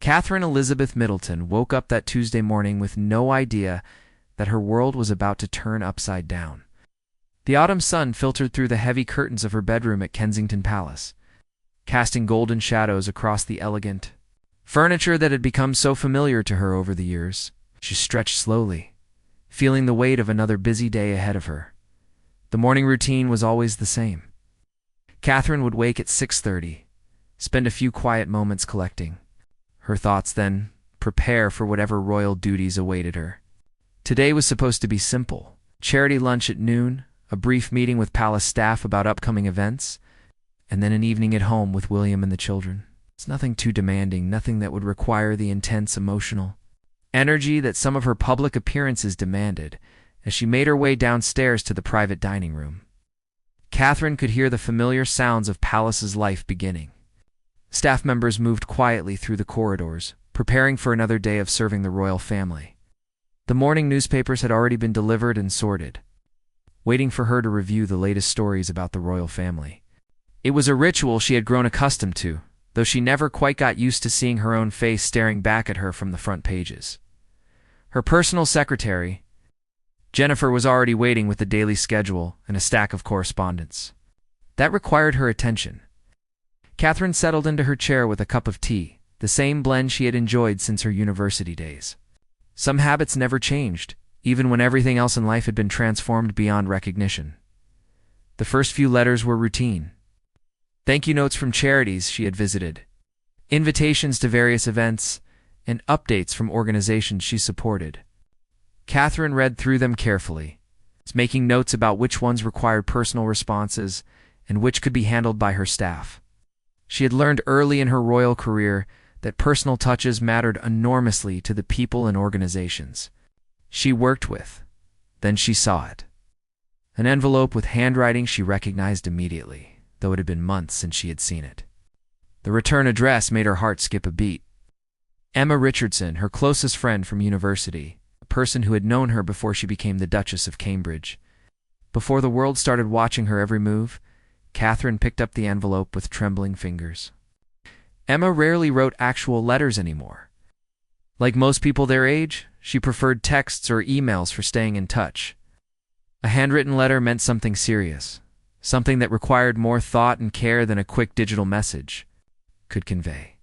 Catherine Elizabeth Middleton woke up that Tuesday morning with no idea that her world was about to turn upside down. The autumn sun filtered through the heavy curtains of her bedroom at Kensington Palace, casting golden shadows across the elegant furniture that had become so familiar to her over the years. She stretched slowly, feeling the weight of another busy day ahead of her. The morning routine was always the same. Catherine would wake at 6:30, spend a few quiet moments collecting her thoughts, then prepare for whatever royal duties awaited her. Today was supposed to be simple: charity lunch at noon, a brief meeting with palace staff about upcoming events, and then an evening at home with William and the children. It's nothing too demanding, nothing that would require the intense emotional energy that some of her public appearances demanded. As she made her way downstairs to the private dining room, Catherine could hear the familiar sounds of Palace's life beginning. Staff members moved quietly through the corridors, preparing for another day of serving the royal family. The morning newspapers had already been delivered and sorted, waiting for her to review the latest stories about the royal family. It was a ritual she had grown accustomed to, though she never quite got used to seeing her own face staring back at her from the front pages. Her personal secretary, Jennifer, was already waiting with the daily schedule and a stack of correspondence. That required her attention. Catherine settled into her chair with a cup of tea, the same blend she had enjoyed since her university days. Some habits never changed, even when everything else in life had been transformed beyond recognition. The first few letters were routine. Thank you notes from charities she had visited, invitations to various events, and updates from organizations she supported. Catherine read through them carefully, making notes about which ones required personal responses and which could be handled by her staff. She had learned early in her royal career that personal touches mattered enormously to the people and organizations she worked with. Then she saw it. An envelope with handwriting she recognized immediately, though it had been months since she had seen it. The return address made her heart skip a beat. Emma Richardson, her closest friend from university, a person who had known her before she became the Duchess of Cambridge. Before the world started watching her every move, Catherine picked up the envelope with trembling fingers. Emma rarely wrote actual letters anymore. Like most people their age, she preferred texts or emails for staying in touch. A handwritten letter meant something serious, something that required more thought and care than a quick digital message could convey.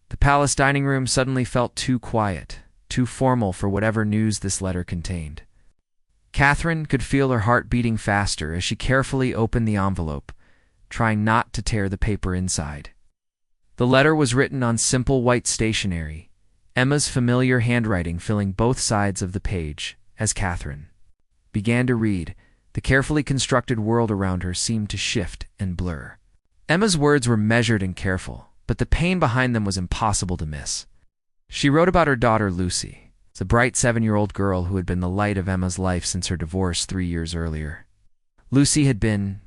The palace dining room suddenly felt too quiet, too formal for whatever news this letter contained. Catherine could feel her heart beating faster as she carefully opened the envelope, trying not to tear the paper inside. The letter was written on simple white stationery, Emma's familiar handwriting filling both sides of the page. As Catherine began to read, the carefully constructed world around her seemed to shift and blur. Emma's words were measured and careful, but the pain behind them was impossible to miss. She wrote about her daughter Lucy, the bright 7-year-old girl who had been the light of Emma's life since her divorce 3 years earlier. Lucy had been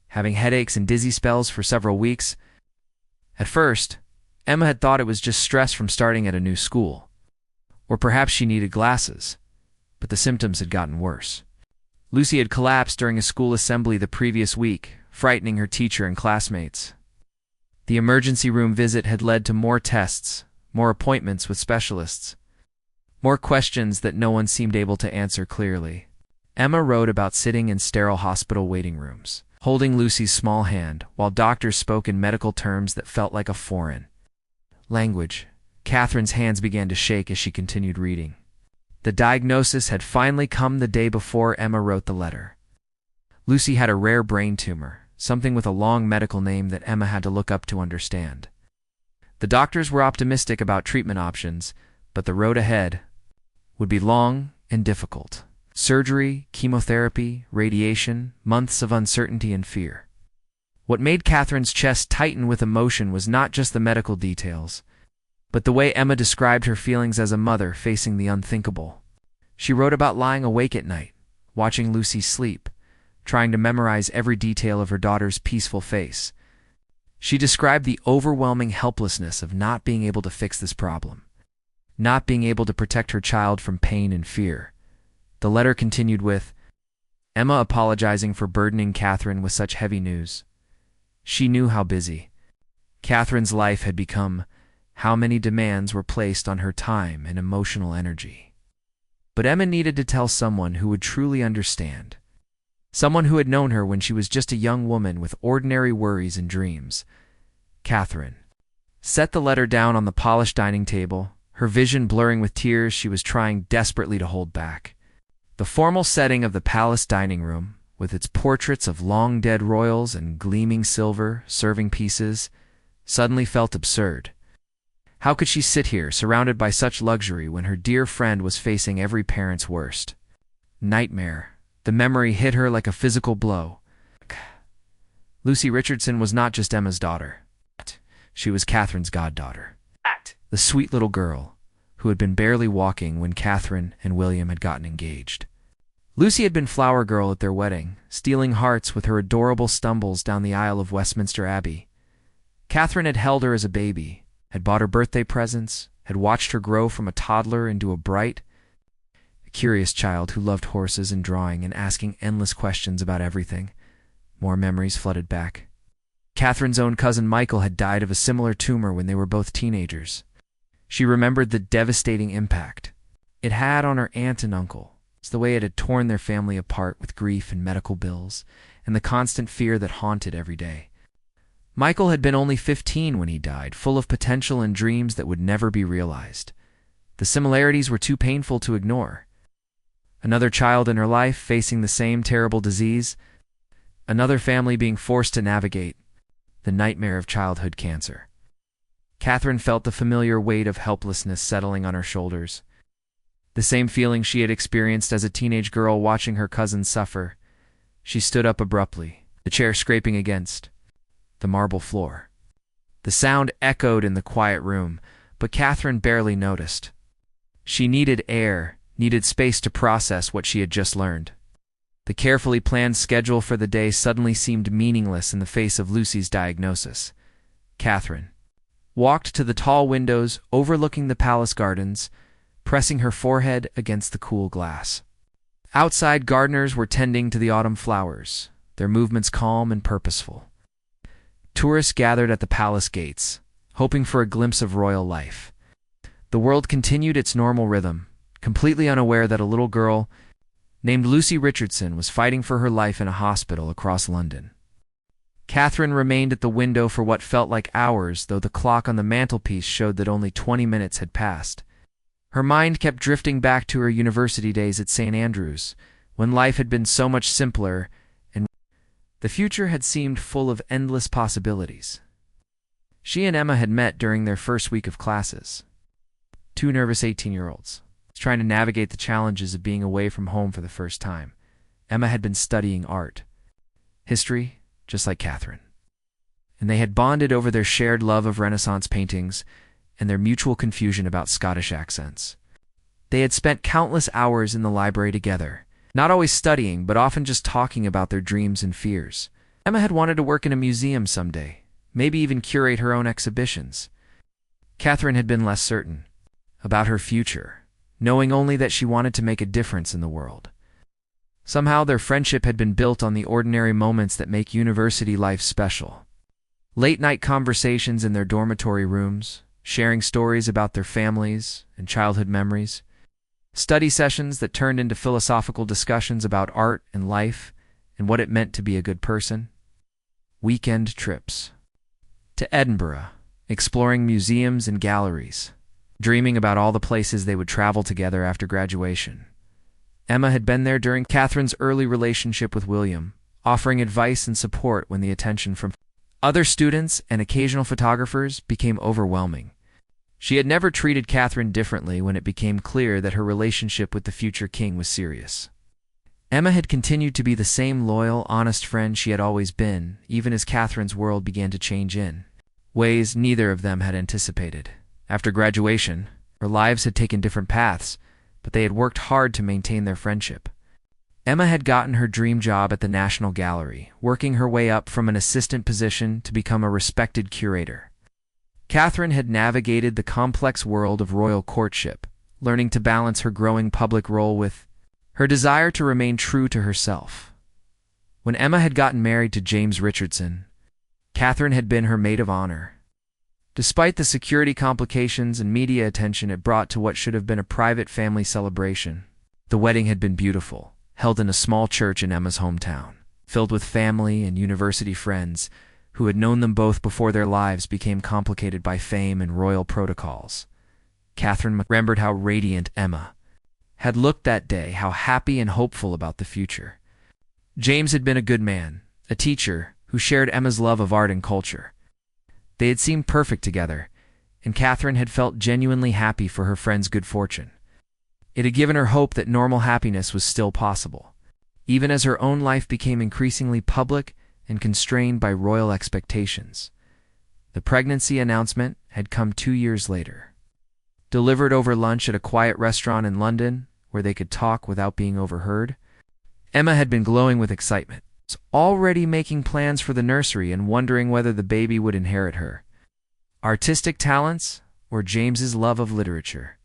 having headaches and dizzy spells for several weeks. At first, Emma had thought it was just stress from starting at a new school, or perhaps she needed glasses, but the symptoms had gotten worse. Lucy had collapsed during a school assembly the previous week, frightening her teacher and classmates. The emergency room visit had led to more tests, more appointments with specialists, more questions that no one seemed able to answer clearly. Emma wrote about sitting in sterile hospital waiting rooms, holding Lucy's small hand, while doctors spoke in medical terms that felt like a foreign language. Catherine's hands began to shake as she continued reading. The diagnosis had finally come the day before Emma wrote the letter. Lucy had a rare brain tumor, something with a long medical name that Emma had to look up to understand. The doctors were optimistic about treatment options, but the road ahead would be long and difficult. Surgery, chemotherapy, radiation, months of uncertainty and fear. What made Catherine's chest tighten with emotion was not just the medical details, but the way Emma described her feelings as a mother facing the unthinkable. She wrote about lying awake at night, watching Lucy sleep, trying to memorize every detail of her daughter's peaceful face. She described the overwhelming helplessness of not being able to fix this problem, not being able to protect her child from pain and fear. The letter continued with Emma apologizing for burdening Catherine with such heavy news. She knew how busy Catherine's life had become, how many demands were placed on her time and emotional energy. But Emma needed to tell someone who would truly understand. Someone who had known her when she was just a young woman with ordinary worries and dreams. Catherine set the letter down on the polished dining table, her vision blurring with tears she was trying desperately to hold back. The formal setting of the palace dining room, with its portraits of long-dead royals and gleaming silver serving pieces, suddenly felt absurd. How could she sit here, surrounded by such luxury, when her dear friend was facing every parent's worst nightmare? The memory hit her like a physical blow. Lucy Richardson was not just Emma's daughter. She was Catherine's goddaughter. The sweet little girl who had been barely walking when Catherine and William had gotten engaged. Lucy had been flower girl at their wedding, stealing hearts with her adorable stumbles down the aisle of Westminster Abbey. Catherine had held her as a baby, had bought her birthday presents, had watched her grow from a toddler into a bright, curious child who loved horses and drawing and asking endless questions about everything. More memories flooded back. Catherine's own cousin Michael had died of a similar tumor when they were both teenagers. She remembered the devastating impact it had on her aunt and uncle. It's the way it had torn their family apart with grief and medical bills, and the constant fear that haunted every day. Michael had been only 15 when he died, full of potential and dreams that would never be realized. The similarities were too painful to ignore. Another child in her life facing the same terrible disease, another family being forced to navigate the nightmare of childhood cancer. Catherine felt the familiar weight of helplessness settling on her shoulders. The same feeling she had experienced as a teenage girl watching her cousin suffer. She stood up abruptly, the chair scraping against the marble floor. The sound echoed in the quiet room, but Catherine barely noticed. She needed air, needed space to process what she had just learned. The carefully planned schedule for the day suddenly seemed meaningless in the face of Lucy's diagnosis. Catherine walked to the tall windows overlooking the palace gardens, pressing her forehead against the cool glass. Outside, gardeners were tending to the autumn flowers, their movements calm and purposeful. Tourists gathered at the palace gates, hoping for a glimpse of royal life. The world continued its normal rhythm, completely unaware that a little girl named Lucy Richardson was fighting for her life in a hospital across London. Catherine remained at the window for what felt like hours, though the clock on the mantelpiece showed that only 20 minutes had passed. Her mind kept drifting back to her university days at St. Andrews, when life had been so much simpler and the future had seemed full of endless possibilities. She and Emma had met during their first week of classes. Two nervous 18-year-olds. Trying to navigate the challenges of being away from home for the first time. Emma had been studying art, history, just like Catherine. And they had bonded over their shared love of Renaissance paintings and their mutual confusion about Scottish accents. They had spent countless hours in the library together, not always studying, but often just talking about their dreams and fears. Emma had wanted to work in a museum someday, maybe even curate her own exhibitions. Catherine had been less certain about her future, knowing only that she wanted to make a difference in the world. Somehow their friendship had been built on the ordinary moments that make university life special. Late-night conversations in their dormitory rooms, sharing stories about their families and childhood memories. Study sessions that turned into philosophical discussions about art and life and what it meant to be a good person. Weekend trips to Edinburgh, exploring museums and galleries, dreaming about all the places they would travel together after graduation. Emma had been there during Catherine's early relationship with William, offering advice and support when the attention from other students and occasional photographers became overwhelming. She had never treated Catherine differently when it became clear that her relationship with the future king was serious. Emma had continued to be the same loyal, honest friend she had always been, even as Catherine's world began to change in ways neither of them had anticipated. After graduation, their lives had taken different paths, but they had worked hard to maintain their friendship. Emma had gotten her dream job at the National Gallery, working her way up from an assistant position to become a respected curator. Catherine had navigated the complex world of royal courtship, learning to balance her growing public role with her desire to remain true to herself. When Emma had gotten married to James Richardson, Catherine had been her maid of honor. Despite the security complications and media attention it brought to what should have been a private family celebration, the wedding had been beautiful, held in a small church in Emma's hometown, filled with family and university friends who had known them both before their lives became complicated by fame and royal protocols. Catherine remembered how radiant Emma had looked that day, how happy and hopeful about the future. James had been a good man, a teacher who shared Emma's love of art and culture. They had seemed perfect together, and Catherine had felt genuinely happy for her friend's good fortune. It had given her hope that normal happiness was still possible, even as her own life became increasingly public and constrained by royal expectations. The pregnancy announcement had come 2 years later. Delivered over lunch at a quiet restaurant in London, where they could talk without being overheard, Emma had been glowing with excitement, already making plans for the nursery and wondering whether the baby would inherit her artistic talents or James's love of literature.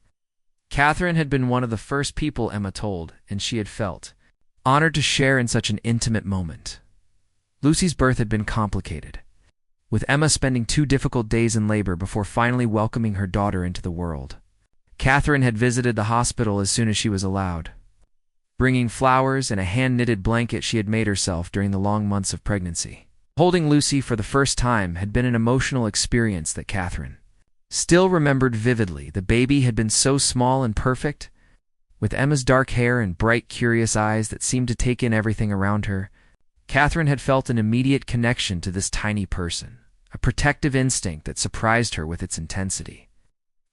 Catherine had been one of the first people Emma told, and she had felt honored to share in such an intimate moment. Lucy's birth had been complicated, with Emma spending 2 difficult days in labor before finally welcoming her daughter into the world. Catherine had visited the hospital as soon as she was allowed, bringing flowers and a hand-knitted blanket she had made herself during the long months of pregnancy. Holding Lucy for the first time had been an emotional experience that Catherine still remembered vividly. The baby had been so small and perfect, with Emma's dark hair and bright, curious eyes that seemed to take in everything around her. Catherine had felt an immediate connection to this tiny person, a protective instinct that surprised her with its intensity.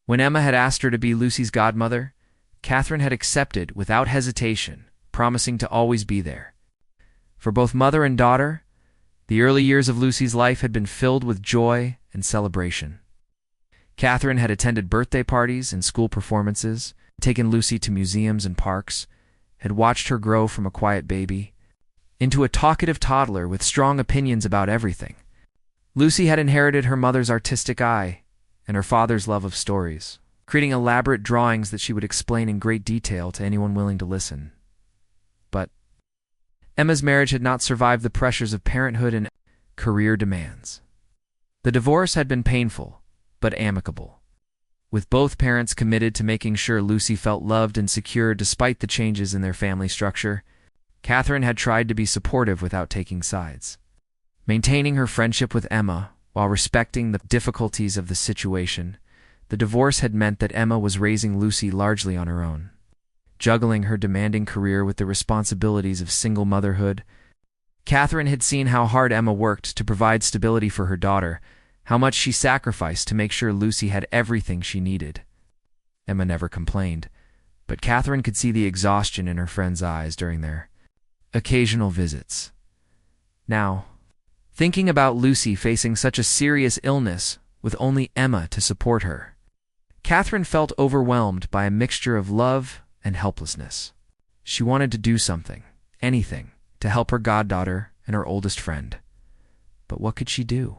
When Emma had asked her to be Lucy's godmother, Catherine had accepted without hesitation, promising to always be there. For both mother and daughter, the early years of Lucy's life had been filled with joy and celebration. Catherine had attended birthday parties and school performances, taken Lucy to museums and parks, had watched her grow from a quiet baby into a talkative toddler with strong opinions about everything. Lucy had inherited her mother's artistic eye and her father's love of stories, creating elaborate drawings that she would explain in great detail to anyone willing to listen. But Emma's marriage had not survived the pressures of parenthood and career demands. The divorce had been painful, but amicable, with both parents committed to making sure Lucy felt loved and secure despite the changes in their family structure. Catherine had tried to be supportive without taking sides, maintaining her friendship with Emma while respecting the difficulties of the situation. The divorce had meant that Emma was raising Lucy largely on her own, juggling her demanding career with the responsibilities of single motherhood. Catherine had seen how hard Emma worked to provide stability for her daughter, how much she sacrificed to make sure Lucy had everything she needed. Emma never complained, but Catherine could see the exhaustion in her friend's eyes during their occasional visits. Now, thinking about Lucy facing such a serious illness with only Emma to support her, Catherine felt overwhelmed by a mixture of love and helplessness. She wanted to do something, anything, to help her goddaughter and her oldest friend. But what could she do?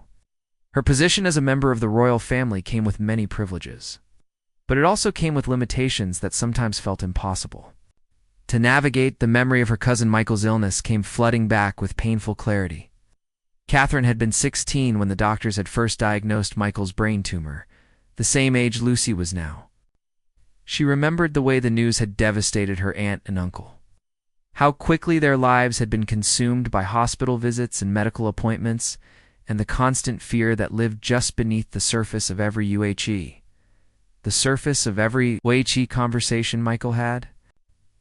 Her position as a member of the royal family came with many privileges, but it also came with limitations that sometimes felt impossible. To navigate, the memory of her cousin Michael's illness came flooding back with painful clarity. Catherine had been 16 when the doctors had first diagnosed Michael's brain tumor, the same age Lucy was now. She remembered the way the news had devastated her aunt and uncle, how quickly their lives had been consumed by hospital visits and medical appointments, and the constant fear that lived just beneath the surface of every UHE. The surface of every UHE conversation Michael had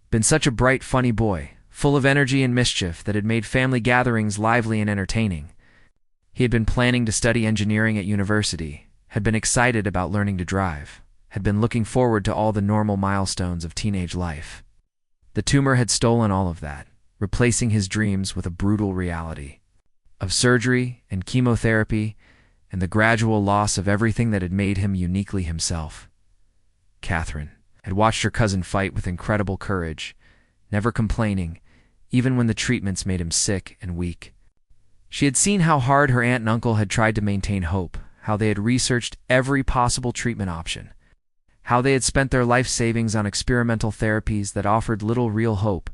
been such a bright, funny boy, full of energy and mischief that had made family gatherings lively and entertaining. He had been planning to study engineering at university, had been excited about learning to drive, had been looking forward to all the normal milestones of teenage life. The tumor had stolen all of that, replacing his dreams with a brutal reality of surgery and chemotherapy and the gradual loss of everything that had made him uniquely himself. Catherine had watched her cousin fight with incredible courage, never complaining, even when the treatments made him sick and weak. She had seen how hard her aunt and uncle had tried to maintain hope, how they had researched every possible treatment option, how they had spent their life savings on experimental therapies that offered little real hope.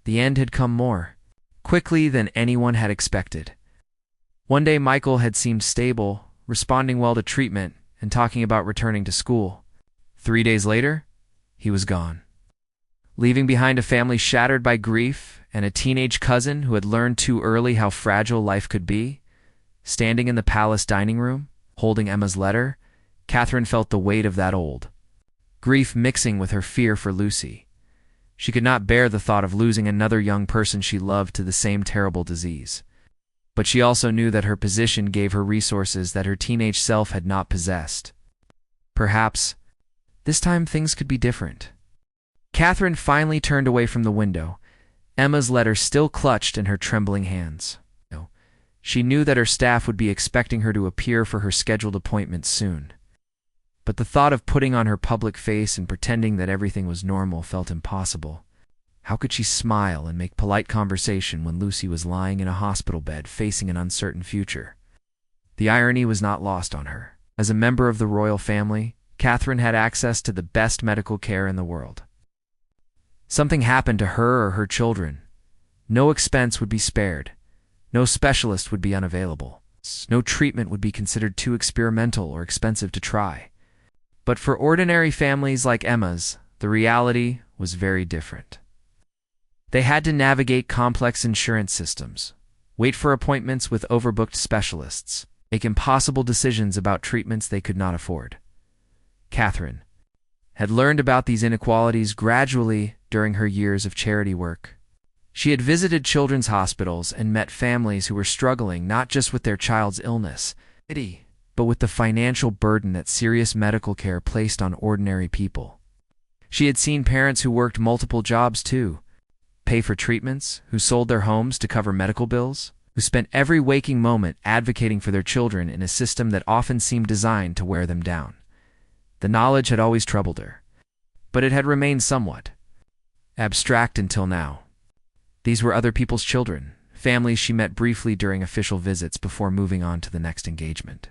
The end had come more quickly than anyone had expected. One day Michael had seemed stable, responding well to treatment, and talking about returning to school. 3 days later, he was gone, leaving behind a family shattered by grief and a teenage cousin who had learned too early how fragile life could be. Standing in the palace dining room, holding Emma's letter, Catherine felt the weight of that old grief mixing with her fear for Lucy. She could not bear the thought of losing another young person she loved to the same terrible disease. But she also knew that her position gave her resources that her teenage self had not possessed. Perhaps, this time things could be different. Catherine finally turned away from the window, Emma's letter still clutched in her trembling hands. She knew that her staff would be expecting her to appear for her scheduled appointment soon. But the thought of putting on her public face and pretending that everything was normal felt impossible. How could she smile and make polite conversation when Lucy was lying in a hospital bed facing an uncertain future? The irony was not lost on her. As a member of the royal family, Catherine had access to the best medical care in the world. Something happened to her or her children, no expense would be spared. No specialist would be unavailable. No treatment would be considered too experimental or expensive to try. But for ordinary families like Emma's, the reality was very different. They had to navigate complex insurance systems, wait for appointments with overbooked specialists, make impossible decisions about treatments they could not afford. Catherine had learned about these inequalities gradually during her years of charity work. She had visited children's hospitals and met families who were struggling not just with their child's illness, but with the financial burden that serious medical care placed on ordinary people. She had seen parents who worked multiple jobs too, pay for treatments, who sold their homes to cover medical bills, who spent every waking moment advocating for their children in a system that often seemed designed to wear them down. The knowledge had always troubled her, but it had remained somewhat abstract until now. These were other people's children, families she met briefly during official visits before moving on to the next engagement.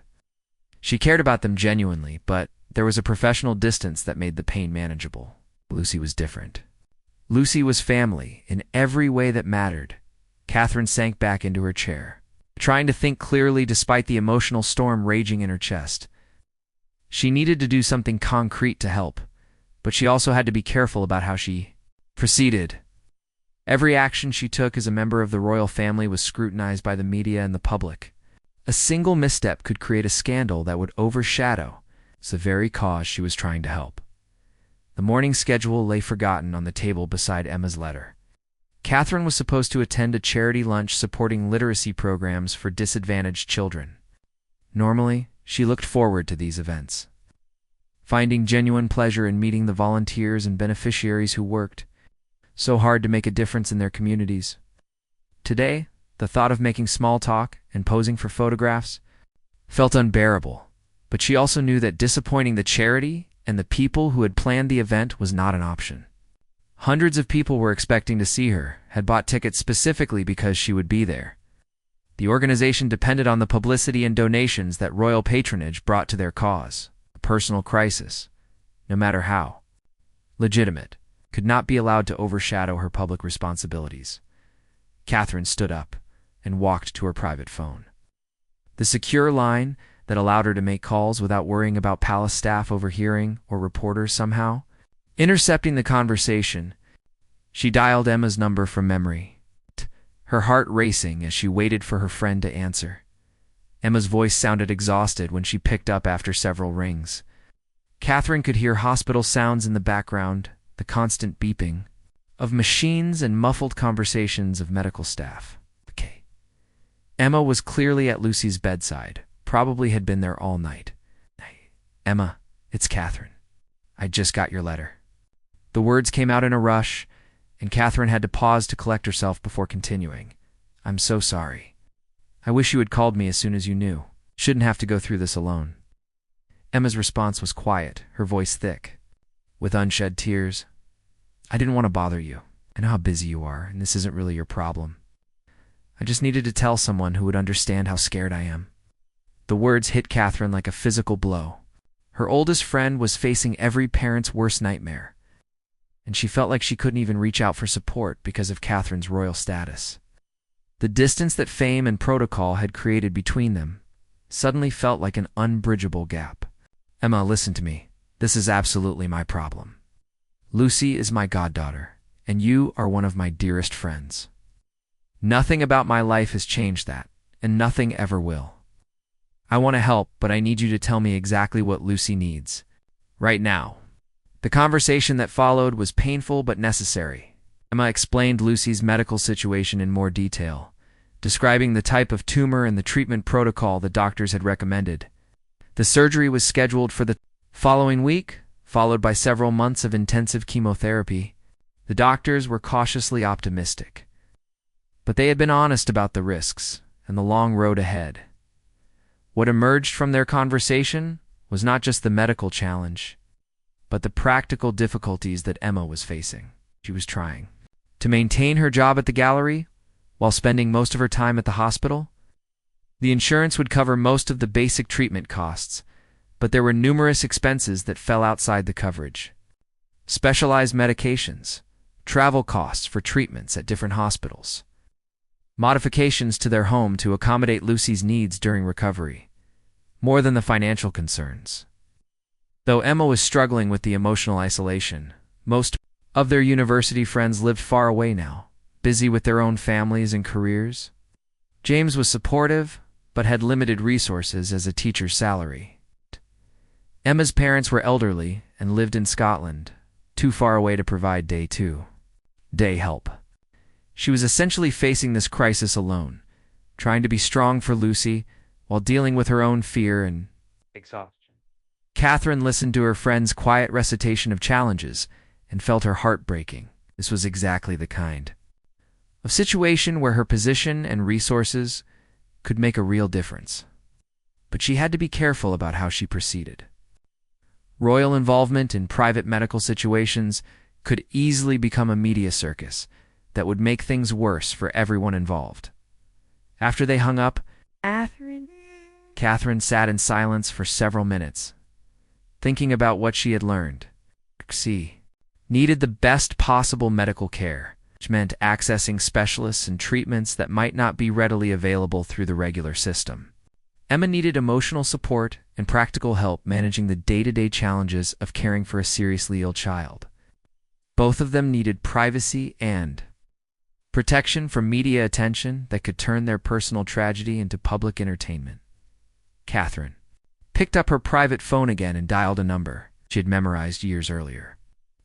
She cared about them genuinely, but there was a professional distance that made the pain manageable. Lucy was different. Lucy was family in every way that mattered. Catherine sank back into her chair, trying to think clearly despite the emotional storm raging in her chest. She needed to do something concrete to help, but she also had to be careful about how she proceeded. Every action she took as a member of the royal family was scrutinized by the media and the public. A single misstep could create a scandal that would overshadow the very cause she was trying to help. The morning schedule lay forgotten on the table beside Emma's letter. Catherine was supposed to attend a charity lunch supporting literacy programs for disadvantaged children. Normally, she looked forward to these events, finding genuine pleasure in meeting the volunteers and beneficiaries who worked so hard to make a difference in their communities. Today, the thought of making small talk and posing for photographs felt unbearable, but she also knew that disappointing the charity and the people who had planned the event was not an option. Hundreds of people were expecting to see her, had bought tickets specifically because she would be there. The organization depended on the publicity and donations that royal patronage brought to their cause. A personal crisis, no matter how legitimate, could not be allowed to overshadow her public responsibilities. Catherine stood up and walked to her private phone. The secure line that allowed her to make calls without worrying about palace staff overhearing or reporters somehow intercepting the conversation. She dialed Emma's number from memory, her heart racing as she waited for her friend to answer. Emma's voice sounded exhausted when she picked up after several rings. Catherine could hear hospital sounds in the background, the constant beeping of machines and muffled conversations of medical staff. Okay. Emma was clearly at Lucy's bedside, probably had been there all night. Emma, it's Catherine. I just got your letter. The words came out in a rush, and Catherine had to pause to collect herself before continuing. I'm so sorry. I wish you had called me as soon as you knew. Shouldn't have to go through this alone. Emma's response was quiet, her voice thick, with unshed tears. I didn't want to bother you. I know how busy you are, and this isn't really your problem. I just needed to tell someone who would understand how scared I am. The words hit Catherine like a physical blow. Her oldest friend was facing every parent's worst nightmare, and she felt like she couldn't even reach out for support because of Catherine's royal status. The distance that fame and protocol had created between them suddenly felt like an unbridgeable gap. Emma, listen to me. This is absolutely my problem. Lucy is my goddaughter, and you are one of my dearest friends. Nothing about my life has changed that, and nothing ever will. I want to help, but I need you to tell me exactly what Lucy needs. Right now. The conversation that followed was painful but necessary. Emma explained Lucy's medical situation in more detail, describing the type of tumor and the treatment protocol the doctors had recommended. The surgery was scheduled for the following week, followed by several months of intensive chemotherapy. The doctors were cautiously optimistic, but they had been honest about the risks and the long road ahead. What emerged from their conversation was not just the medical challenge, but the practical difficulties that Emma was facing. She was trying to maintain her job at the gallery while spending most of her time at the hospital. The insurance would cover most of the basic treatment costs, but there were numerous expenses that fell outside the coverage. Specialized medications, travel costs for treatments at different hospitals, modifications to their home to accommodate Lucy's needs during recovery, more than the financial concerns. Though Emma was struggling with the emotional isolation, most of their university friends lived far away now, busy with their own families and careers. James was supportive, but had limited resources as a teacher's salary. Emma's parents were elderly and lived in Scotland, too far away to provide day-to-day help. She was essentially facing this crisis alone, trying to be strong for Lucy while dealing with her own fear and exhaustion. Catherine listened to her friend's quiet recitation of challenges and felt her heart breaking. This was exactly the kind of situation where her position and resources could make a real difference. But she had to be careful about how she proceeded. Royal involvement in private medical situations could easily become a media circus that would make things worse for everyone involved. After they hung up, Catherine sat in silence for several minutes, thinking about what she had learned. She needed the best possible medical care, which meant accessing specialists and treatments that might not be readily available through the regular system. Emma needed emotional support and practical help managing the day-to-day challenges of caring for a seriously ill child. Both of them needed privacy and protection from media attention that could turn their personal tragedy into public entertainment. Catherine picked up her private phone again and dialed a number she had memorized years earlier.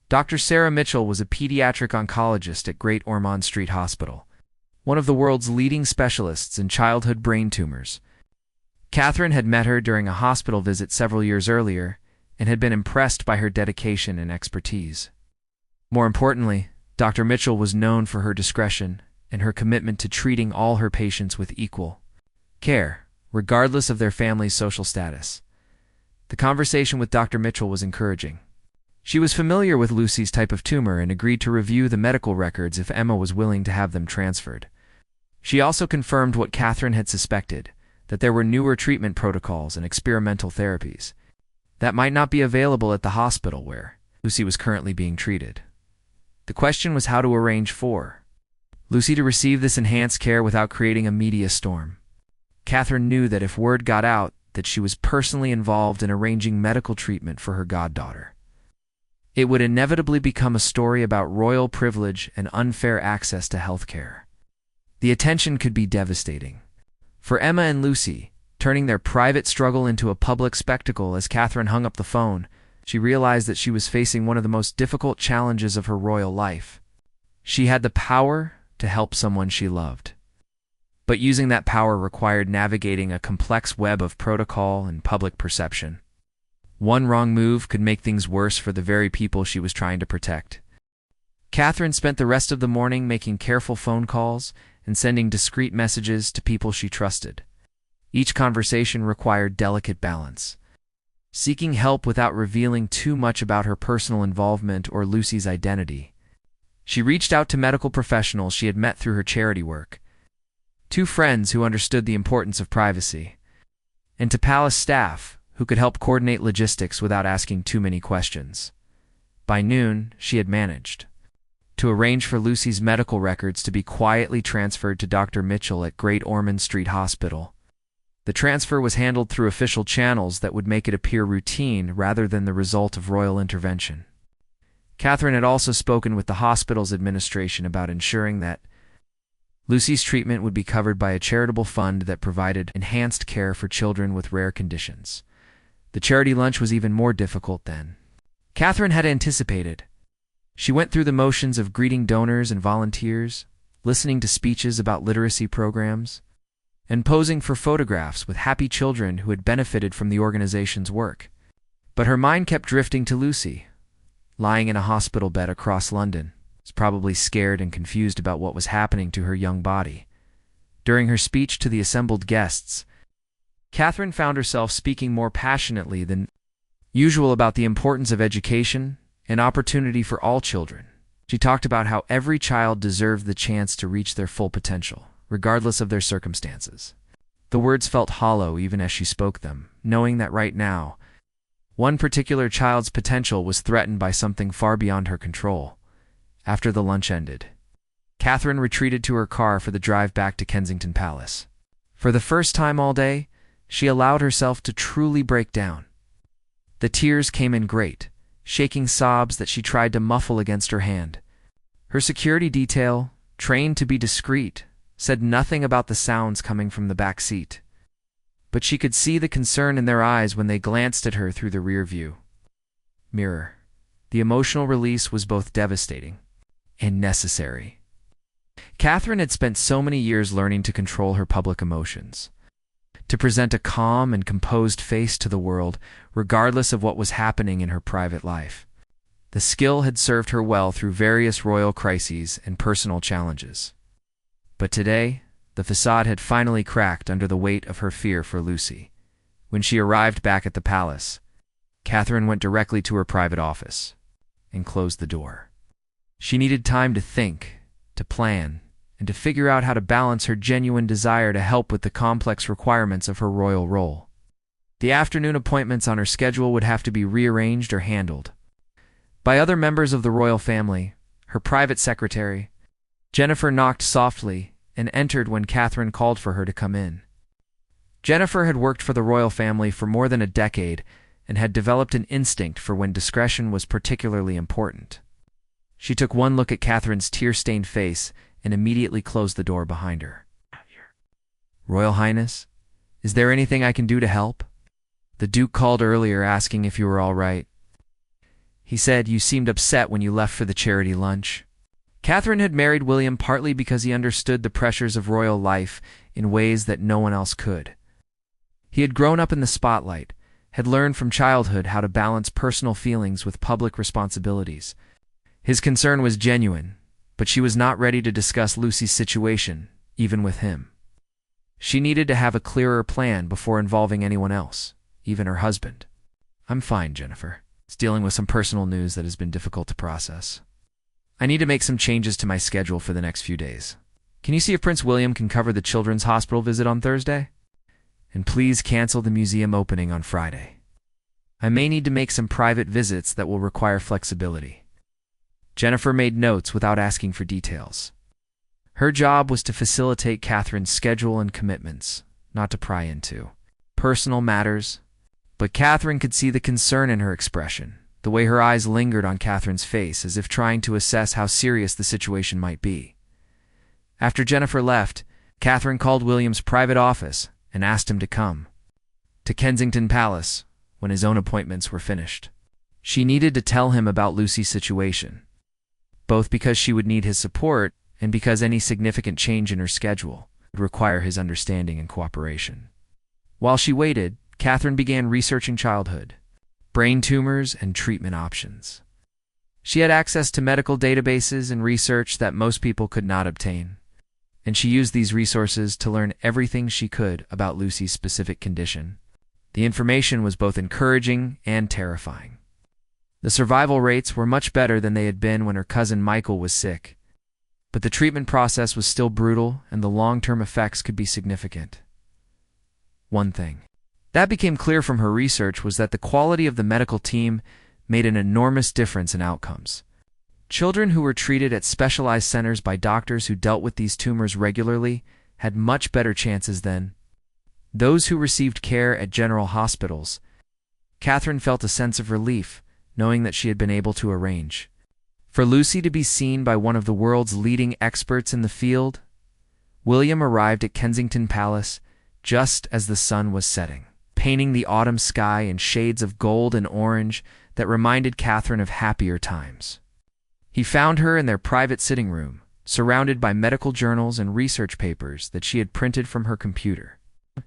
Dr. Sarah Mitchell was a pediatric oncologist at Great Ormond Street Hospital, one of the world's leading specialists in childhood brain tumors. Catherine had met her during a hospital visit several years earlier and had been impressed by her dedication and expertise. More importantly, Dr. Mitchell was known for her discretion and her commitment to treating all her patients with equal care, regardless of their family's social status. The conversation with Dr. Mitchell was encouraging. She was familiar with Lucy's type of tumor and agreed to review the medical records if Emma was willing to have them transferred. She also confirmed what Catherine had suspected, that there were newer treatment protocols and experimental therapies that might not be available at the hospital where Lucy was currently being treated. The question was how to arrange for Lucy to receive this enhanced care without creating a media storm. Catherine knew that if word got out that she was personally involved in arranging medical treatment for her goddaughter, it would inevitably become a story about royal privilege and unfair access to health care. The attention could be devastating. For Emma and Lucy, turning their private struggle into a public spectacle. As Catherine hung up the phone, she realized that she was facing one of the most difficult challenges of her royal life. She had the power to help someone she loved, but using that power required navigating a complex web of protocol and public perception. One wrong move could make things worse for the very people she was trying to protect. Catherine spent the rest of the morning making careful phone calls and sending discreet messages to people she trusted. Each conversation required delicate balance, seeking help without revealing too much about her personal involvement or Lucy's identity. She reached out to medical professionals she had met through her charity work, two friends who understood the importance of privacy, and to palace staff who could help coordinate logistics without asking too many questions. By noon, she had managed to arrange for Lucy's medical records to be quietly transferred to Dr. Mitchell at Great Ormond Street Hospital. The transfer was handled through official channels that would make it appear routine rather than the result of royal intervention. Catherine had also spoken with the hospital's administration about ensuring that Lucy's treatment would be covered by a charitable fund that provided enhanced care for children with rare conditions. The charity lunch was even more difficult than Catherine had anticipated. She went through the motions of greeting donors and volunteers, listening to speeches about literacy programs, and posing for photographs with happy children who had benefited from the organization's work. But her mind kept drifting to Lucy, lying in a hospital bed across London, probably scared and confused about what was happening to her young body. During her speech to the assembled guests, Catherine found herself speaking more passionately than usual about the importance of education and opportunity for all children. She talked about how every child deserved the chance to reach their full potential, regardless of their circumstances. The words felt hollow even as she spoke them, knowing that right now, one particular child's potential was threatened by something far beyond her control. After the lunch ended, Catherine retreated to her car for the drive back to Kensington Palace. For the first time all day, she allowed herself to truly break down. The tears came in great, shaking sobs that she tried to muffle against her hand. Her security detail, trained to be discreet, said nothing about the sounds coming from the back seat. But she could see the concern in their eyes when they glanced at her through the rear view mirror. The emotional release was both devastating and necessary. Catherine had spent so many years learning to control her public emotions, to present a calm and composed face to the world, regardless of what was happening in her private life. The skill had served her well through various royal crises and personal challenges. But today, the facade had finally cracked under the weight of her fear for Lucy. When she arrived back at the palace, Catherine went directly to her private office and closed the door. She needed time to think, to plan, and to figure out how to balance her genuine desire to help with the complex requirements of her royal role. The afternoon appointments on her schedule would have to be rearranged or handled by other members of the royal family. Her private secretary, Jennifer, knocked softly and entered when Catherine called for her to come in. Jennifer had worked for the royal family for more than a decade and had developed an instinct for when discretion was particularly important. She took one look at Catherine's tear-stained face and immediately closed the door behind her. "Royal Highness, is there anything I can do to help?" "The Duke called earlier asking if you were all right. He said you seemed upset when you left for the charity lunch." Catherine had married William partly because he understood the pressures of royal life in ways that no one else could. He had grown up in the spotlight, had learned from childhood how to balance personal feelings with public responsibilities. His concern was genuine, but she was not ready to discuss Lucy's situation, even with him. She needed to have a clearer plan before involving anyone else, even her husband. "I'm fine, Jennifer. It's dealing with some personal news that has been difficult to process. I need to make some changes to my schedule for the next few days. Can you see if Prince William can cover the children's hospital visit on Thursday? And please cancel the museum opening on Friday. I may need to make some private visits that will require flexibility." Jennifer made notes without asking for details. Her job was to facilitate Catherine's schedule and commitments, not to pry into personal matters. But Catherine could see the concern in her expression, the way her eyes lingered on Catherine's face as if trying to assess how serious the situation might be. After Jennifer left, Catherine called William's private office and asked him to come to Kensington Palace when his own appointments were finished. She needed to tell him about Lucy's situation, both because she would need his support and because any significant change in her schedule would require his understanding and cooperation. While she waited, Catherine began researching childhood, brain tumors, and treatment options. She had access to medical databases and research that most people could not obtain, and she used these resources to learn everything she could about Lucy's specific condition. The information was both encouraging and terrifying. The survival rates were much better than they had been when her cousin Michael was sick, but the treatment process was still brutal and the long-term effects could be significant. One thing that became clear from her research was that the quality of the medical team made an enormous difference in outcomes. Children who were treated at specialized centers by doctors who dealt with these tumors regularly had much better chances than those who received care at general hospitals. Catherine felt a sense of relief, knowing that she had been able to arrange for Lucy to be seen by one of the world's leading experts in the field. William arrived at Kensington Palace just as the sun was setting, painting the autumn sky in shades of gold and orange that reminded Catherine of happier times. He found her in their private sitting room, surrounded by medical journals and research papers that she had printed from her computer.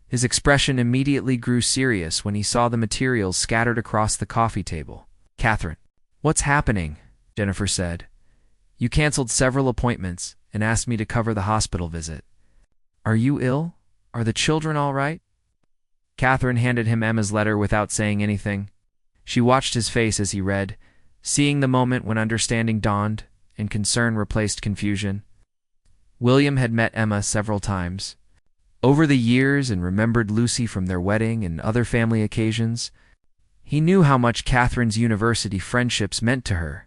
His expression immediately grew serious when he saw the materials scattered across the coffee table. "Catherine, what's happening?" Jennifer said. "You canceled several appointments and asked me to cover the hospital visit. Are you ill? Are the children all right?" Catherine handed him Emma's letter without saying anything. She watched his face as he read, seeing the moment when understanding dawned and concern replaced confusion. William had met Emma several times over the years and remembered Lucy from their wedding and other family occasions. He knew how much Catherine's university friendships meant to her,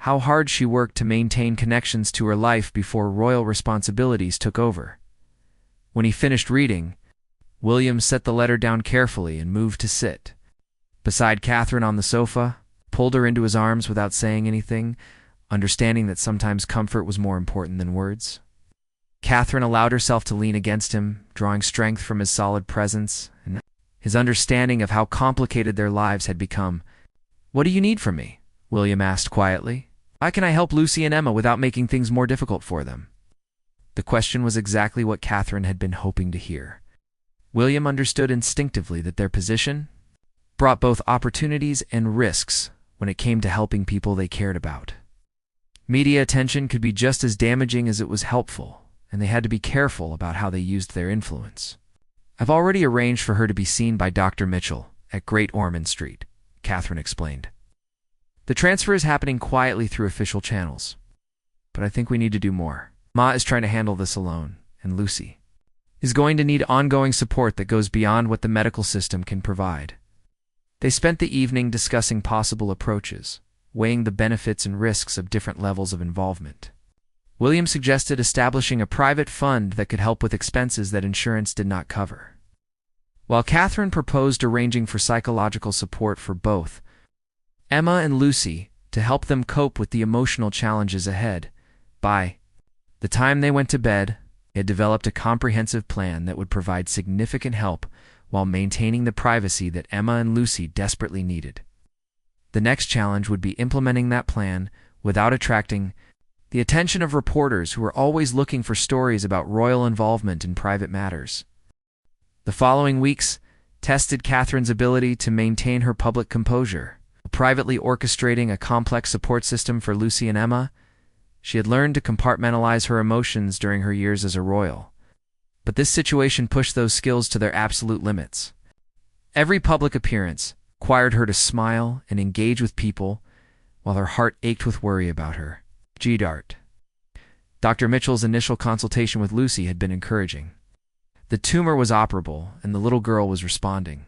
how hard she worked to maintain connections to her life before royal responsibilities took over. When he finished reading, William set the letter down carefully and moved to sit beside Catherine on the sofa, pulled her into his arms without saying anything, understanding that sometimes comfort was more important than words. Catherine allowed herself to lean against him, drawing strength from his solid presence and his understanding of how complicated their lives had become. "What do you need from me?" William asked quietly. "How can I help Lucy and Emma without making things more difficult for them?" The question was exactly what Catherine had been hoping to hear. William understood instinctively that their position brought both opportunities and risks when it came to helping people they cared about. Media attention could be just as damaging as it was helpful, and they had to be careful about how they used their influence. "I've already arranged for her to be seen by Dr. Mitchell at Great Ormond Street," Catherine explained. "The transfer is happening quietly through official channels, but I think we need to do more. Ma is trying to handle this alone, and Lucy is going to need ongoing support that goes beyond what the medical system can provide." They spent the evening discussing possible approaches, weighing the benefits and risks of different levels of involvement. William suggested establishing a private fund that could help with expenses that insurance did not cover, while Catherine proposed arranging for psychological support for both Emma and Lucy to help them cope with the emotional challenges ahead. By the time they went to bed, they had developed a comprehensive plan that would provide significant help while maintaining the privacy that Emma and Lucy desperately needed. The next challenge would be implementing that plan without attracting the attention of reporters who were always looking for stories about royal involvement in private matters. The following weeks tested Catherine's ability to maintain her public composure. Privately orchestrating a complex support system for Lucy and Emma, she had learned to compartmentalize her emotions during her years as a royal. But this situation pushed those skills to their absolute limits. Every public appearance required her to smile and engage with people while her heart ached with worry about her. G-Dart. Dr. Mitchell's initial consultation with Lucy had been encouraging. The tumor was operable, and the little girl was responding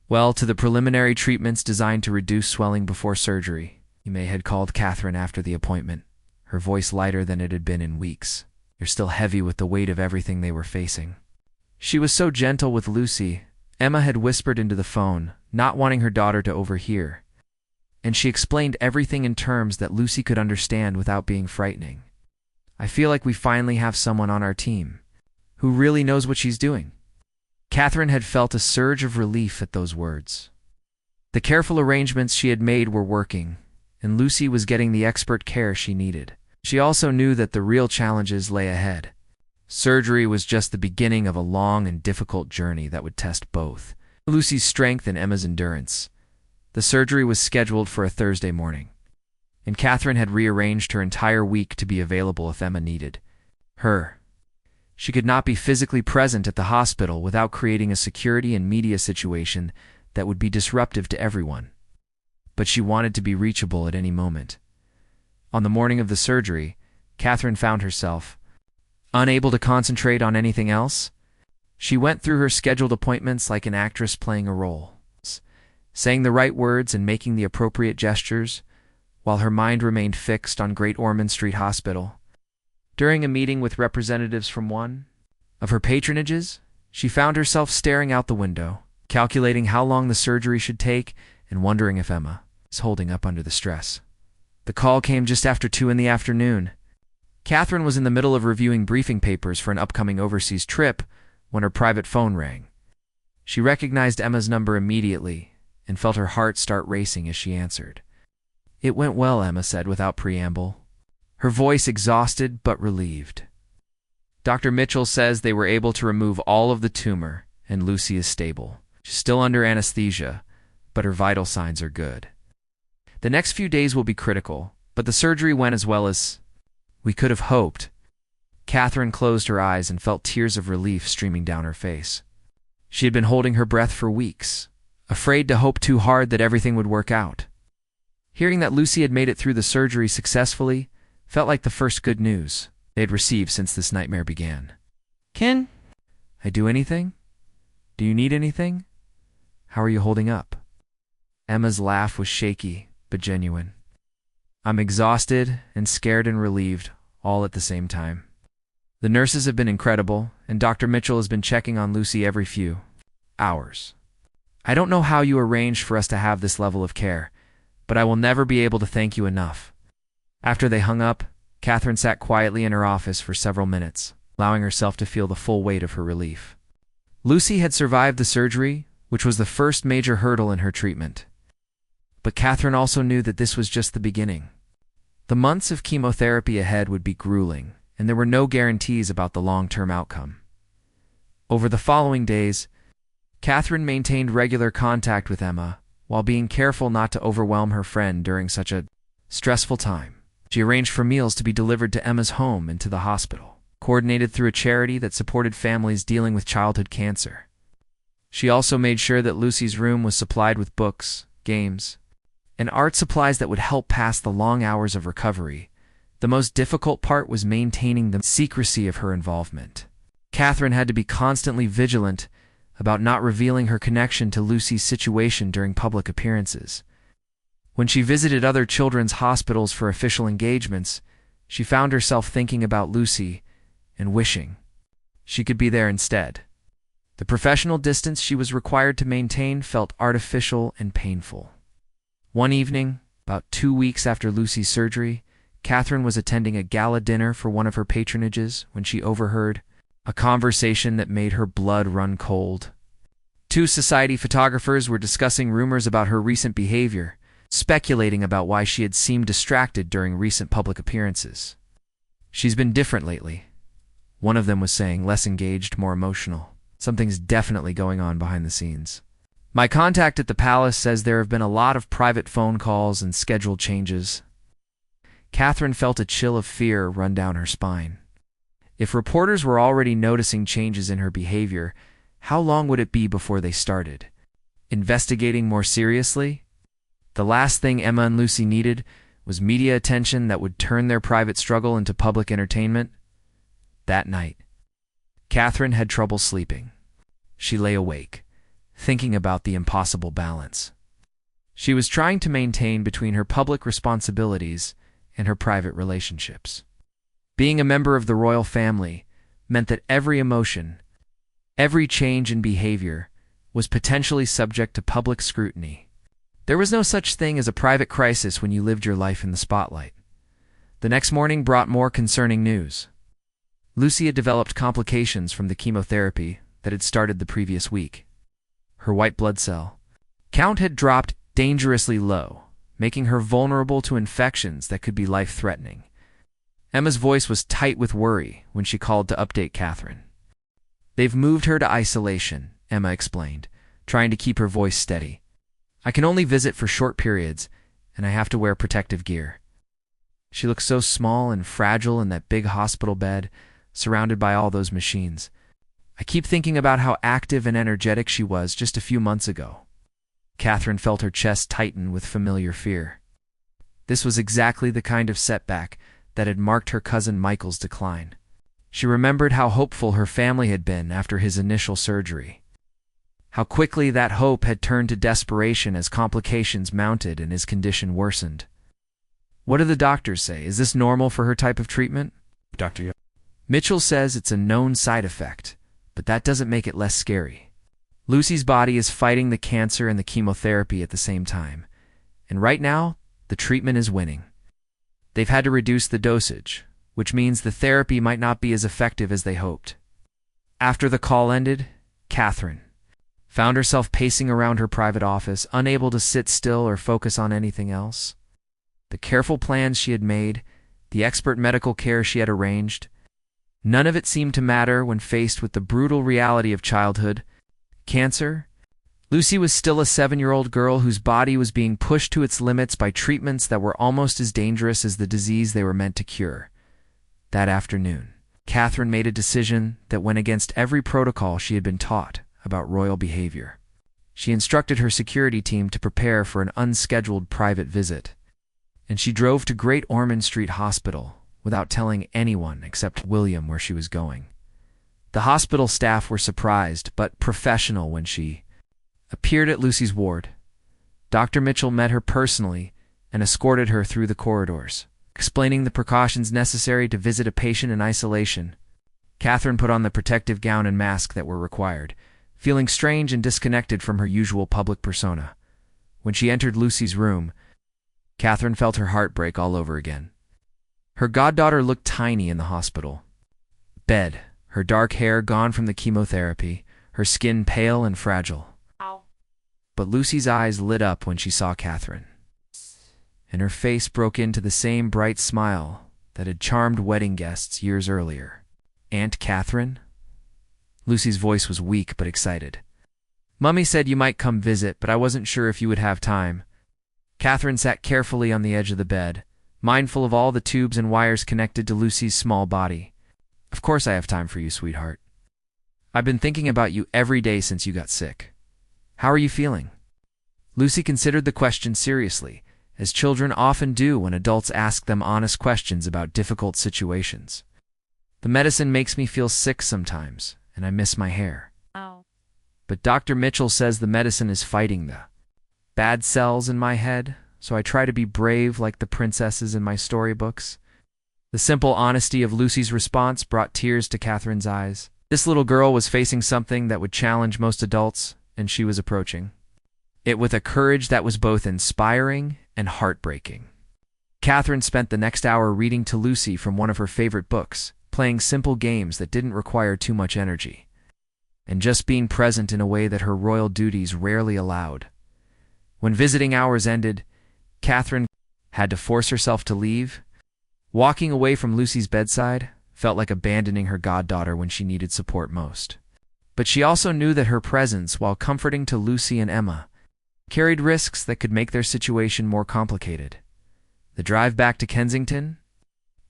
well to the preliminary treatments designed to reduce swelling before surgery. May had called Catherine after the appointment, her voice lighter than it had been in weeks. They're still heavy with the weight of everything they were facing. She was so gentle with Lucy. Emma had whispered into the phone, not wanting her daughter to overhear, and she explained everything in terms that Lucy could understand without being frightening. "I feel like we finally have someone on our team who really knows what she's doing." Catherine had felt a surge of relief at those words. The careful arrangements she had made were working, and Lucy was getting the expert care she needed. She also knew that the real challenges lay ahead. Surgery was just the beginning of a long and difficult journey that would test both Lucy's strength and Emma's endurance. The surgery was scheduled for a Thursday morning, and Catherine had rearranged her entire week to be available if Emma needed her. She could not be physically present at the hospital without creating a security and media situation that would be disruptive to everyone. But she wanted to be reachable at any moment. On the morning of the surgery, Catherine found herself unable to concentrate on anything else. She went through her scheduled appointments like an actress playing a role, saying the right words and making the appropriate gestures, while her mind remained fixed on Great Ormond Street Hospital. During a meeting with representatives from one of her patronages, She found herself staring out the window, calculating how long the surgery should take and wondering if Emma is holding up under the stress. The call came just after 2 in the afternoon. Catherine was in the middle of reviewing briefing papers for an upcoming overseas trip when her private phone rang. She recognized Emma's number immediately and felt her heart start racing as she answered. "It went well," Emma said without preamble, her voice exhausted but relieved. "Dr. Mitchell says they were able to remove all of the tumor and Lucy is stable. She's still under anesthesia, but her vital signs are good. The next few days will be critical, but the surgery went as well as we could have hoped." Catherine closed her eyes and felt tears of relief streaming down her face. She had been holding her breath for weeks, afraid to hope too hard that everything would work out. Hearing that Lucy had made it through the surgery successfully felt like the first good news they had received since this nightmare began. "Can I do anything? Do you need anything? How are you holding up?" Emma's laugh was shaky but genuine. "I'm exhausted and scared and relieved, all at the same time. The nurses have been incredible, and Dr. Mitchell has been checking on Lucy every few hours. I don't know how you arranged for us to have this level of care, but I will never be able to thank you enough." After they hung up, Catherine sat quietly in her office for several minutes, allowing herself to feel the full weight of her relief. Lucy had survived the surgery, which was the first major hurdle in her treatment. But Catherine also knew that this was just the beginning. The months of chemotherapy ahead would be grueling, and there were no guarantees about the long-term outcome. Over the following days, Catherine maintained regular contact with Emma, while being careful not to overwhelm her friend during such a stressful time. She arranged for meals to be delivered to Emma's home and to the hospital, coordinated through a charity that supported families dealing with childhood cancer. She also made sure that Lucy's room was supplied with books, games, and art supplies that would help pass the long hours of recovery. The most difficult part was maintaining the secrecy of her involvement. Catherine had to be constantly vigilant about not revealing her connection to Lucy's situation during public appearances. When she visited other children's hospitals for official engagements, she found herself thinking about Lucy and wishing she could be there instead. The professional distance she was required to maintain felt artificial and painful. One evening, about 2 weeks after Lucy's surgery, Catherine was attending a gala dinner for one of her patronages when she overheard a conversation that made her blood run cold. Two society photographers were discussing rumors about her recent behavior, speculating about why she had seemed distracted during recent public appearances. "She's been different lately," one of them was saying, less engaged, more emotional. "Something's definitely going on behind the scenes. My contact at the palace says there have been a lot of private phone calls and scheduled changes." Catherine felt a chill of fear run down her spine. If reporters were already noticing changes in her behavior, how long would it be before they started investigating more seriously? The last thing Emma and Lucy needed was media attention that would turn their private struggle into public entertainment. That night, Catherine had trouble sleeping. She lay awake, thinking about the impossible balance. She was trying to maintain between her public responsibilities and her private relationships. Being a member of the royal family meant that every emotion, every change in behavior, was potentially subject to public scrutiny. There was no such thing as a private crisis when you lived your life in the spotlight. The next morning brought more concerning news. Lucy had developed complications from the chemotherapy that had started the previous week. Her white blood cell count had dropped dangerously low, making her vulnerable to infections that could be life-threatening. Emma's voice was tight with worry when she called to update Catherine. "They've moved her to isolation," Emma explained, trying to keep her voice steady. "I can only visit for short periods, and I have to wear protective gear." She looked so small and fragile in that big hospital bed, surrounded by all those machines. "I keep thinking about how active and energetic she was just a few months ago." Catherine felt her chest tighten with familiar fear. This was exactly the kind of setback that had marked her cousin Michael's decline. She remembered how hopeful her family had been after his initial surgery. How quickly that hope had turned to desperation as complications mounted and his condition worsened. "What do the doctors say? Is this normal for her type of treatment?" Doctor, "Mitchell says it's a known side effect, but that doesn't make it less scary. Lucy's body is fighting the cancer and the chemotherapy at the same time, and right now, the treatment is winning. They've had to reduce the dosage, which means the therapy might not be as effective as they hoped. After the call ended, Catherine found herself pacing around her private office, unable to sit still or focus on anything else. The careful plans she had made, the expert medical care she had arranged, none of it seemed to matter when faced with the brutal reality of childhood, cancer. Lucy was still a 7-year-old girl whose body was being pushed to its limits by treatments that were almost as dangerous as the disease they were meant to cure. That afternoon, Catherine made a decision that went against every protocol she had been taught about royal behavior. She instructed her security team to prepare for an unscheduled private visit, and she drove to Great Ormond Street Hospital without telling anyone except William where she was going. The hospital staff were surprised but professional when she appeared at Lucy's ward. Dr. Mitchell met her personally and escorted her through the corridors, explaining the precautions necessary to visit a patient in isolation. Catherine put on the protective gown and mask that were required, feeling strange and disconnected from her usual public persona. When she entered Lucy's room, Catherine felt her heart break all over again. Her goddaughter looked tiny in the hospital bed, her dark hair gone from the chemotherapy, her skin pale and fragile. Ow. But Lucy's eyes lit up when she saw Catherine, and her face broke into the same bright smile that had charmed wedding guests years earlier. "Aunt Catherine?" Lucy's voice was weak but excited. "Mummy said you might come visit, but I wasn't sure if you would have time." Catherine sat carefully on the edge of the bed, mindful of all the tubes and wires connected to Lucy's small body. "Of course I have time for you, sweetheart. I've been thinking about you every day since you got sick. How are you feeling?" Lucy considered the question seriously, as children often do when adults ask them honest questions about difficult situations. "The medicine makes me feel sick sometimes, and I miss my hair. Ow. But Dr. Mitchell says the medicine is fighting the bad cells in my head, so I try to be brave like the princesses in my storybooks." The simple honesty of Lucy's response brought tears to Catherine's eyes. This little girl was facing something that would challenge most adults, and she was approaching it with a courage that was both inspiring and heartbreaking. Catherine spent the next hour reading to Lucy from one of her favorite books, playing simple games that didn't require too much energy, and just being present in a way that her royal duties rarely allowed. When visiting hours ended, Catherine had to force herself to leave. Walking away from Lucy's bedside felt like abandoning her goddaughter when she needed support most. But she also knew that her presence, while comforting to Lucy and Emma, carried risks that could make their situation more complicated. The drive back to Kensington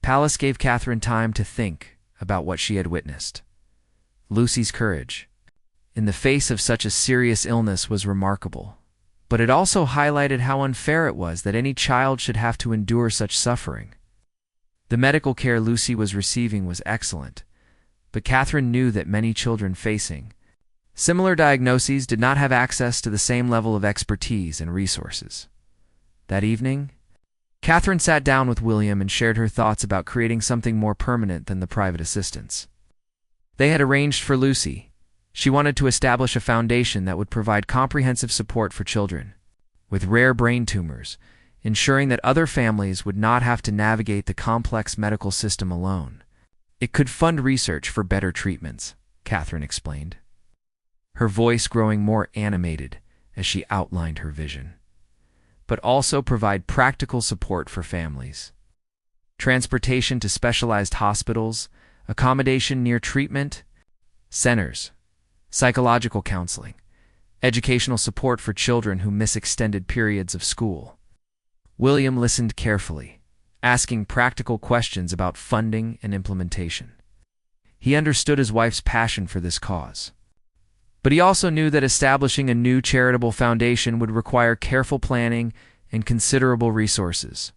Palace gave Catherine time to think about what she had witnessed. Lucy's courage in the face of such a serious illness was remarkable, but it also highlighted how unfair it was that any child should have to endure such suffering. The medical care Lucy was receiving was excellent, but Catherine knew that many children facing similar diagnoses did not have access to the same level of expertise and resources. That evening, Catherine sat down with William and shared her thoughts about creating something more permanent than the private assistance they had arranged for Lucy. She wanted to establish a foundation that would provide comprehensive support for children with rare brain tumors, ensuring that other families would not have to navigate the complex medical system alone. It could fund research for better treatments, Catherine explained, her voice growing more animated as she outlined her vision, but also provide practical support for families. Transportation to specialized hospitals, accommodation near treatment centers, psychological counseling, educational support for children who miss extended periods of school. William listened carefully, asking practical questions about funding and implementation. He understood his wife's passion for this cause, but he also knew that establishing a new charitable foundation would require careful planning and considerable resources.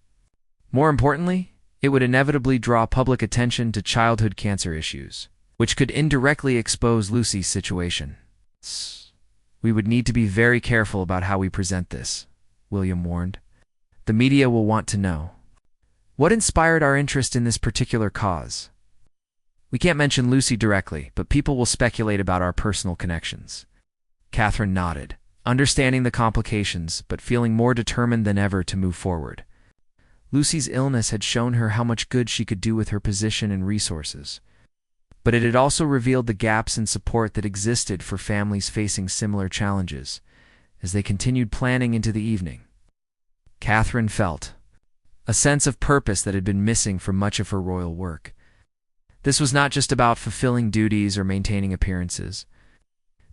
More importantly, it would inevitably draw public attention to childhood cancer issues, which could indirectly expose Lucy's situation. "We would need to be very careful about how we present this," William warned. "The media will want to know what inspired our interest in this particular cause." We can't mention Lucy directly, but people will speculate about our personal connections. Catherine nodded, understanding the complications, but feeling more determined than ever to move forward. Lucy's illness had shown her how much good she could do with her position and resources. But it had also revealed the gaps in support that existed for families facing similar challenges. As they continued planning into the evening, Catherine felt a sense of purpose that had been missing from much of her royal work. This was not just about fulfilling duties or maintaining appearances.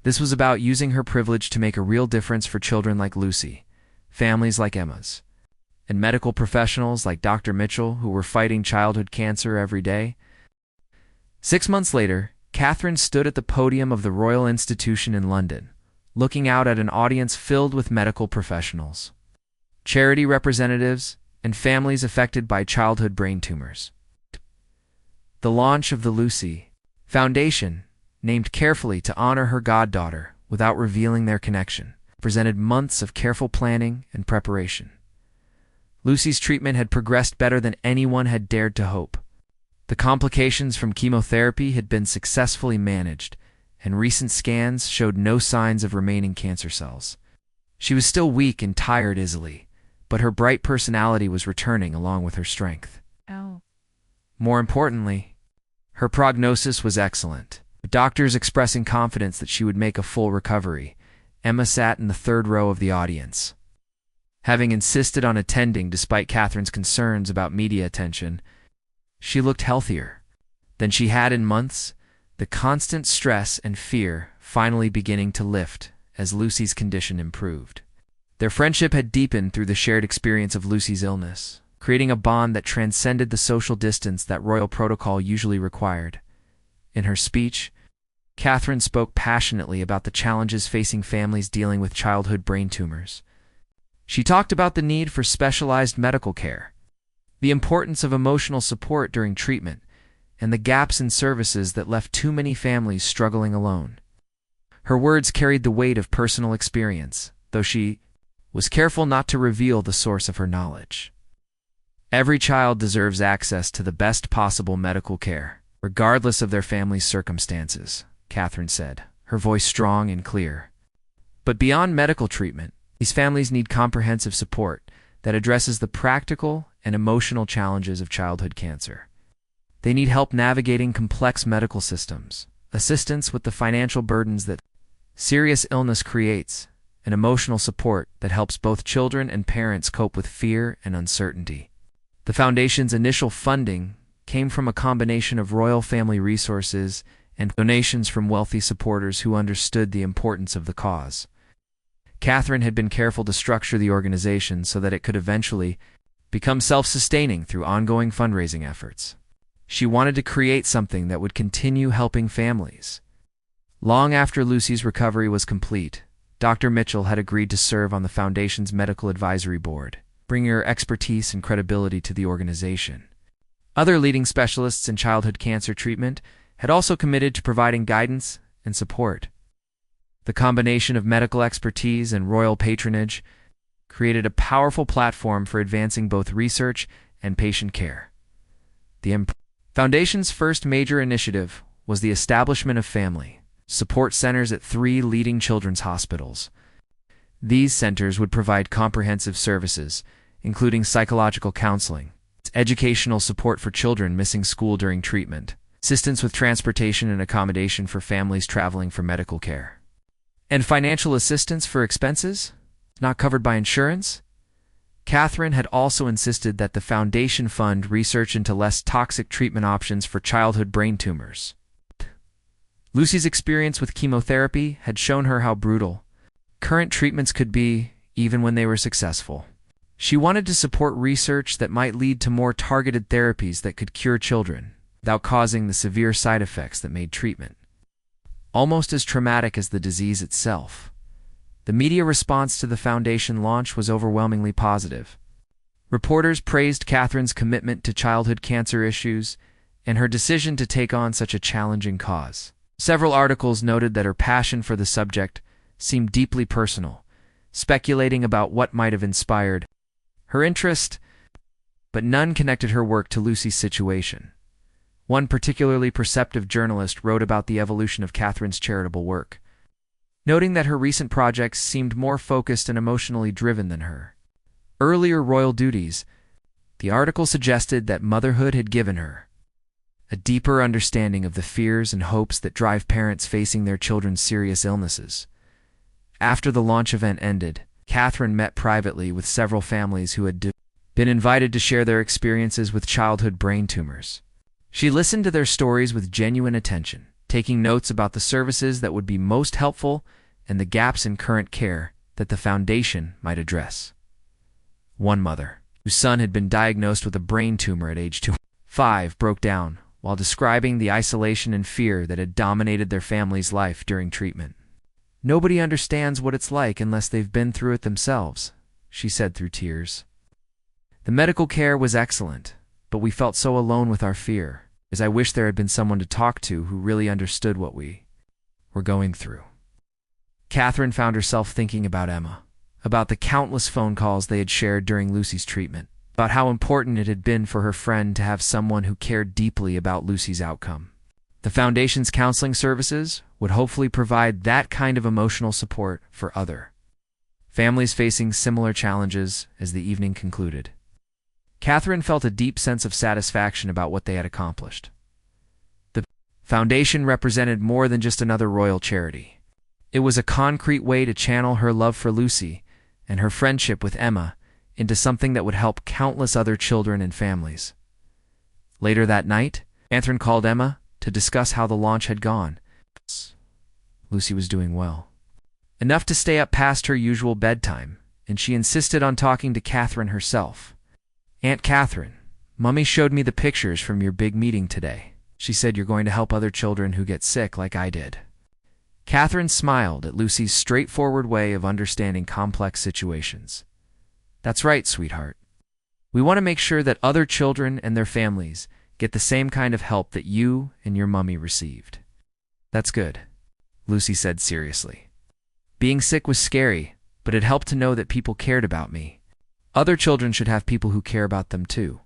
This was about using her privilege to make a real difference for children like Lucy, families like Emma's, and medical professionals like Dr. Mitchell who were fighting childhood cancer every day. 6 months later, Catherine stood at the podium of the Royal Institution in London, looking out at an audience filled with medical professionals, charity representatives, and families affected by childhood brain tumors. The launch of the Lucy Foundation, named carefully to honor her goddaughter without revealing their connection, presented months of careful planning and preparation. Lucy's treatment had progressed better than anyone had dared to hope. The complications from chemotherapy had been successfully managed, and recent scans showed no signs of remaining cancer cells. She was still weak and tired easily, but her bright personality was returning along with her strength. More importantly, her prognosis was excellent. With doctors expressing confidence that she would make a full recovery, Emma sat in the third row of the audience. Having insisted on attending despite Catherine's concerns about media attention, she looked healthier than she had in months, the constant stress and fear finally beginning to lift as Lucy's condition improved. Their friendship had deepened through the shared experience of Lucy's illness, creating a bond that transcended the social distance that royal protocol usually required. In her speech, Catherine spoke passionately about the challenges facing families dealing with childhood brain tumors. She talked about the need for specialized medical care, the importance of emotional support during treatment, and the gaps in services that left too many families struggling alone. Her words carried the weight of personal experience, though she was careful not to reveal the source of her knowledge. Every child deserves access to the best possible medical care, regardless of their family's circumstances, Catherine said, her voice strong and clear. But beyond medical treatment, these families need comprehensive support that addresses the practical and emotional challenges of childhood cancer. They need help navigating complex medical systems, assistance with the financial burdens that serious illness creates, and emotional support that helps both children and parents cope with fear and uncertainty. The Foundation's initial funding came from a combination of royal family resources and donations from wealthy supporters who understood the importance of the cause. Catherine had been careful to structure the organization so that it could eventually become self-sustaining through ongoing fundraising efforts. She wanted to create something that would continue helping families. Long after Lucy's recovery was complete, Dr. Mitchell had agreed to serve on the Foundation's medical advisory board, bringing her expertise and credibility to the organization. Other leading specialists in childhood cancer treatment had also committed to providing guidance and support. The combination of medical expertise and royal patronage created a powerful platform for advancing both research and patient care. The Foundation's first major initiative was the establishment of family support centers at 3 leading children's hospitals. These centers would provide comprehensive services, including psychological counseling, educational support for children missing school during treatment, assistance with transportation and accommodation for families traveling for medical care, and financial assistance for expenses not covered by insurance. Catherine had also insisted that the Foundation fund research into less toxic treatment options for childhood brain tumors. Lucy's experience with chemotherapy had shown her how brutal current treatments could be, even when they were successful. She wanted to support research that might lead to more targeted therapies that could cure children without causing the severe side effects that made treatment almost as traumatic as the disease itself. The media response to the Foundation launch was overwhelmingly positive. Reporters praised Catherine's commitment to childhood cancer issues and her decision to take on such a challenging cause. Several articles noted that her passion for the subject seemed deeply personal, speculating about what might have inspired her interest, but none connected her work to Lucy's situation. One particularly perceptive journalist wrote about the evolution of Catherine's charitable work, noting that her recent projects seemed more focused and emotionally driven than her earlier royal duties. The article suggested that motherhood had given her a deeper understanding of the fears and hopes that drive parents facing their children's serious illnesses. After the launch event ended, Catherine met privately with several families who had been invited to share their experiences with childhood brain tumors. She listened to their stories with genuine attention, taking notes about the services that would be most helpful and the gaps in current care that the foundation might address. One mother, whose son had been diagnosed with a brain tumor at age 5, broke down while describing the isolation and fear that had dominated their family's life during treatment. "Nobody understands what it's like unless they've been through it themselves," she said through tears. "The medical care was excellent, but we felt so alone with our fear, as I wish there had been someone to talk to who really understood what we were going through." Catherine found herself thinking about Emma, about the countless phone calls they had shared during Lucy's treatment, about how important it had been for her friend to have someone who cared deeply about Lucy's outcome. The Foundation's counseling services would hopefully provide that kind of emotional support for other families facing similar challenges. As the evening concluded, Catherine felt a deep sense of satisfaction about what they had accomplished. The Foundation represented more than just another royal charity. It was a concrete way to channel her love for Lucy and her friendship with Emma into something that would help countless other children and families. Later that night, Catherine called Emma to discuss how the launch had gone. Lucy was doing well, enough to stay up past her usual bedtime, and she insisted on talking to Catherine herself. "Aunt Catherine, Mummy showed me the pictures from your big meeting today. She said you're going to help other children who get sick like I did." Catherine smiled at Lucy's straightforward way of understanding complex situations. "That's right, sweetheart. We want to make sure that other children and their families get the same kind of help that you and your mummy received." "That's good," Lucy said seriously. "Being sick was scary, but it helped to know that people cared about me. Other children should have people who care about them too."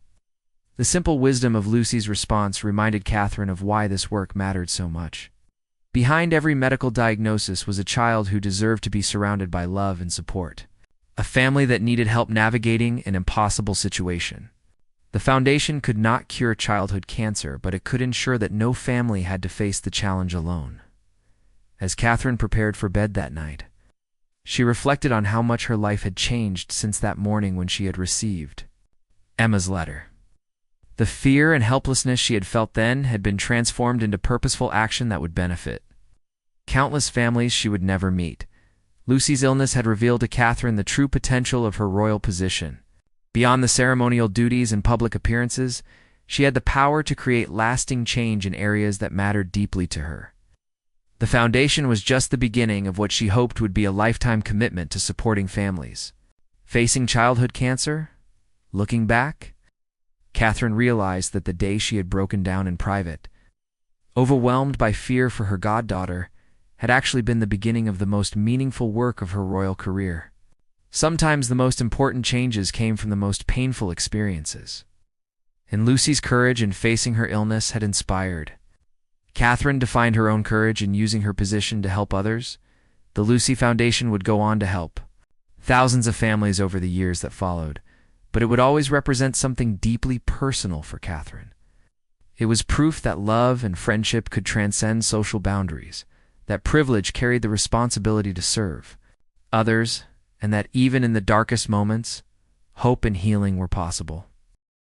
The simple wisdom of Lucy's response reminded Catherine of why this work mattered so much. Behind every medical diagnosis was a child who deserved to be surrounded by love and support, a family that needed help navigating an impossible situation. The Foundation could not cure childhood cancer, but it could ensure that no family had to face the challenge alone. As Catherine prepared for bed that night, she reflected on how much her life had changed since that morning when she had received Emma's letter. The fear and helplessness she had felt then had been transformed into purposeful action that would benefit countless families she would never meet. Lucy's illness had revealed to Catherine the true potential of her royal position. Beyond the ceremonial duties and public appearances, she had the power to create lasting change in areas that mattered deeply to her. The Foundation was just the beginning of what she hoped would be a lifetime commitment to supporting families facing childhood cancer. Looking back, Catherine realized that the day she had broken down in private, overwhelmed by fear for her goddaughter, had actually been the beginning of the most meaningful work of her royal career. Sometimes the most important changes came from the most painful experiences. And Lucy's courage in facing her illness had inspired Catherine to find her own courage in using her position to help others. The Lucy Foundation would go on to help thousands of families over the years that followed, but it would always represent something deeply personal for Catherine. It was proof that love and friendship could transcend social boundaries, that privilege carried the responsibility to serve others, and that even in the darkest moments, hope and healing were possible.